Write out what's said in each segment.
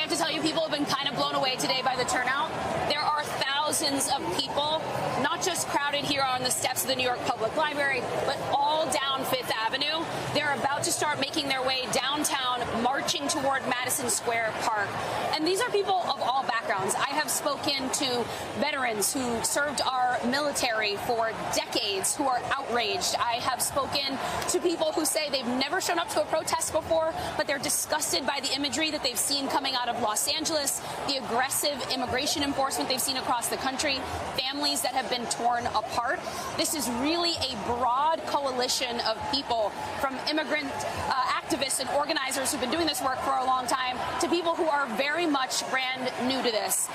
have to tell you, people have been kind of blown away today by the turnout. There are thousands of people, not just crowded here on the steps of the New York Public Library, but all down Fifth Avenue. They're about to start making their way downtown, marching toward Madison Square Park. And these are people of all backgrounds. I have spoken to veterans who served our military for decades who are outraged. I have spoken to people who say they've never shown up to a protest before, but they're disgusted by the imagery that they've seen coming out of Los Angeles, the aggressive immigration enforcement they've seen across the country, families that have been torn apart. This is really a broad coalition of people, from immigrant activists and organizers who've been doing this work for a long time to people who are very much brand new to this.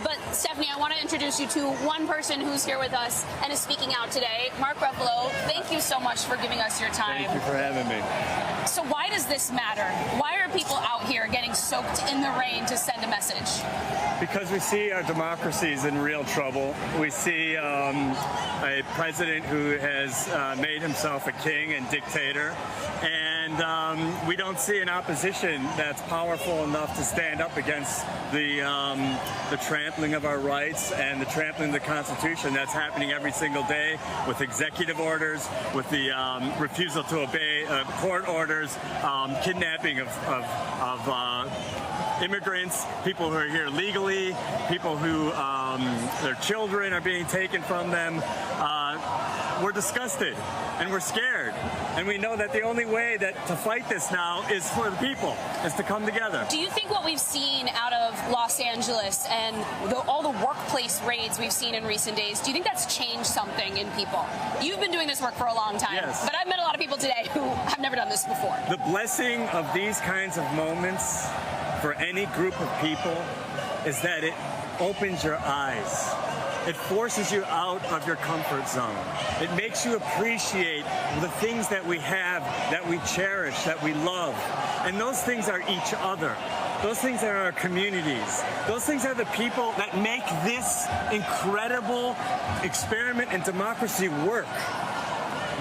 But Stephanie, I want to introduce you to one person who's here with us and is speaking out today. Mark Ruffalo, thank you so much for giving us your time. Thank you for having me. So why does this matter? Why are people out here getting soaked in the rain to send a message? Because we see our democracies in real trouble. We see a president who has made himself a king and dictator, and we don't see an opposition that's powerful enough to stand up against the trampling of our rights and the trampling of the Constitution that's happening every single day with executive orders, with the refusal to obey court orders, kidnapping of immigrants, people who are here legally, people who their children are being taken from them. We're disgusted and we're scared, and we know that the only way to fight this now is for the people, is to come together. Do you think what we've seen out of Los Angeles and all the workplace raids we've seen in recent days, do you think that's changed something in people? You've been doing this work for a long time, yes, but I've met a lot of people today who have never done this before. The blessing of these kinds of moments for any group of people is that it opens your eyes. It forces you out of your comfort zone. It makes you appreciate the things that we have, that we cherish, that we love. And those things are each other. Those things are our communities. Those things are the people that make this incredible experiment in democracy work.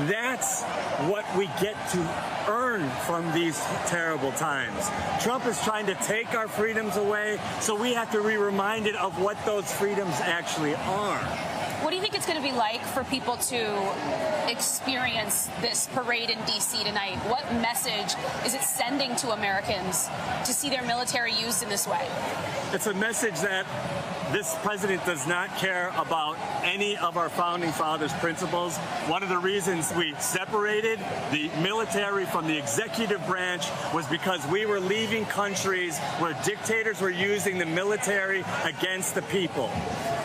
That's what we get to earn from these terrible times. Trump is trying to take our freedoms away, so we have to be reminded of what those freedoms actually are. What do you think it's going to be like for people to experience this parade in D.C. tonight? What message is it sending to Americans to see their military used in this way? It's a message that this president does not care about any of our founding fathers' principles. One of the reasons we separated the military from the executive branch was because we were leaving countries where dictators were using the military against the people.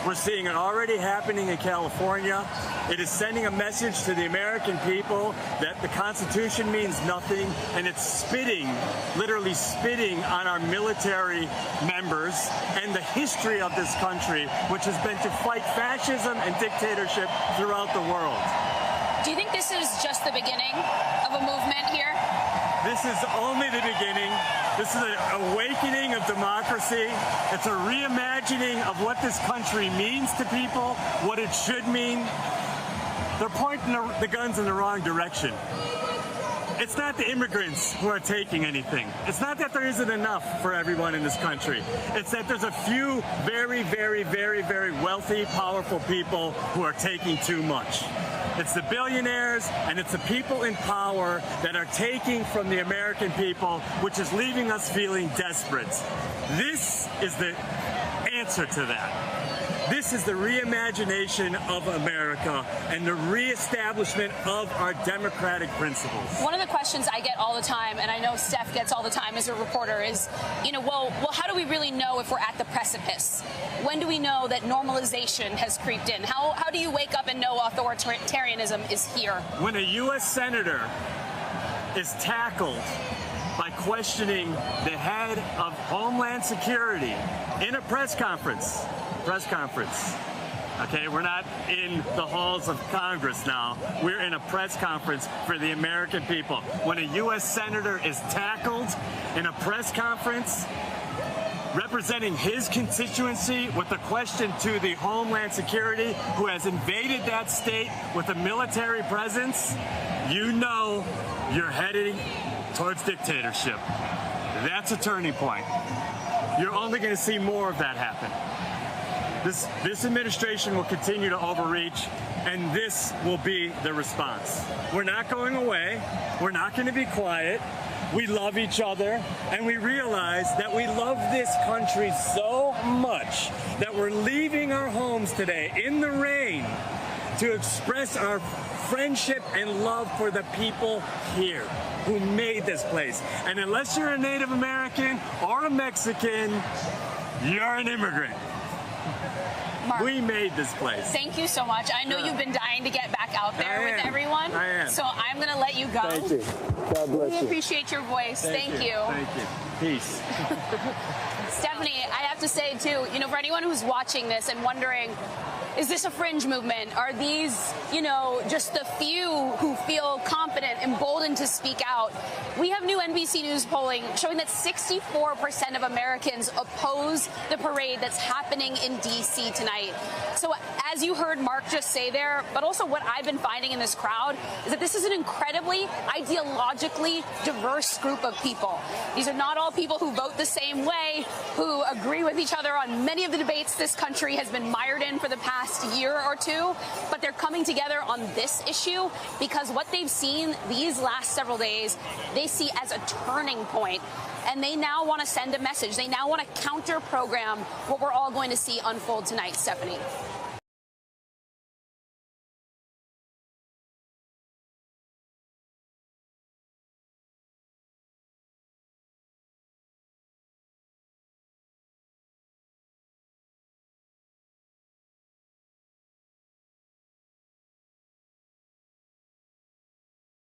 We're seeing it already happening in California. It is sending a message to the American people that the Constitution means nothing, and it's spitting, literally spitting on our military members and the history of this country, which has been to fight fascism and dictatorship throughout the world. Do you think this is just the beginning of a movement here? This is only the beginning. This is an awakening of democracy. It's a reimagining of what this country means to people, what it should mean. They're pointing the guns in the wrong direction. It's not the immigrants who are taking anything. It's not that there isn't enough for everyone in this country. It's that there's a few very, very, very, very wealthy, powerful people who are taking too much. It's the billionaires and it's the people in power that are taking from the American people, which is leaving us feeling desperate. This is the answer to that. This is the reimagination of America and the reestablishment of our democratic principles. One of the questions I get all the time, and I know Steph gets all the time as a reporter, is, well, how do we really know if we're at the precipice? When do we know that normalization has creeped in? How do you wake up and know authoritarianism is here? When a U.S. senator is tackled by questioning the head of Homeland Security in a press conference. Okay, we're not in the halls of Congress now. We're in a press conference for the American people. When a U.S. senator is tackled in a press conference representing his constituency with a question to the Homeland Security who has invaded that state with a military presence, you know you're heading towards dictatorship. That's a turning point. you're only going to see more of that happen. This administration will continue to overreach, and this will be the response. We're not going away. We're not going to be quiet. We love each other, and we realize that we love this country so much that we're leaving our homes today in the rain to express our friendship and love for the people here who made this place. And unless you're a Native American or a Mexican, you're an immigrant. Mark, we made this place. Thank you so much. I know you've been dying to get back out there with everyone. I am. So I'm going to let you go. Thank you. God bless you. We appreciate your voice. Thank you. Thank you. Peace. Stephanie, I have to say, too, for anyone who's watching this and wondering, is this a fringe movement? Are these, just the few who feel confident, emboldened to speak out? We have new NBC News polling showing that 64% of Americans oppose the parade that's happening in D.C. tonight. So as you heard Mark just say there, but also what I've been finding in this crowd is that this is an incredibly ideologically diverse group of people. These are not all people who vote the same way, who agree with each other on many of the debates this country has been mired in for the past year or two, but they're coming together on this issue because what they've seen these last several days, they see as a turning point. And they now want to send a message. They now want to counter-program what we're all going to see unfold tonight, Stephanie.